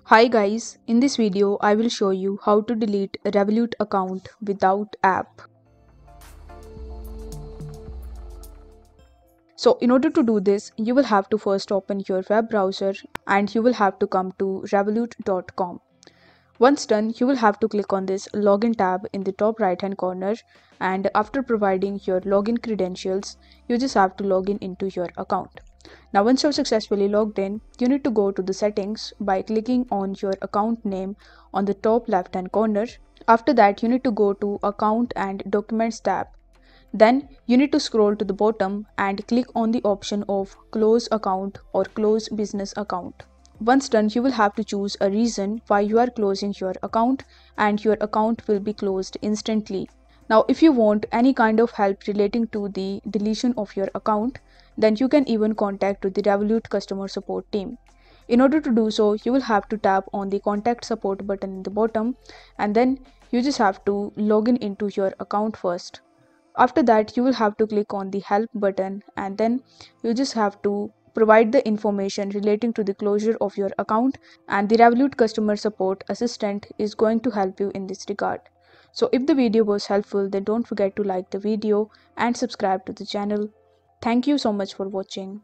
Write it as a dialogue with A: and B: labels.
A: Hi guys, in this video I will show you how to delete a Revolut account without app. So in order to do this, you will have to first open your web browser and you will have to come to revolut.com. Once done, you will have to click on this login tab in the top right hand corner, and after providing your login credentials, you just have to log in into your account. Now once you're successfully logged in, you need to go to the settings by clicking on your account name on the top left hand corner. After that, you need to go to account and documents tab. Then you need to scroll to the bottom and click on the option of close account or close business account. Once done, you will have to choose a reason why you are closing your account, and your account will be closed instantly. Now, if you want any kind of help relating to the deletion of your account, then you can even contact the Revolut customer support team. In order to do so, you will have to tap on the contact support button in the bottom, and then you just have to log in into your account first. After that, you will have to click on the help button, and then you just have to provide the information relating to the closure of your account, and the Revolut customer support assistant is going to help you in this regard. So if the video was helpful, then don't forget to like the video and subscribe to the channel. Thank you so much for watching.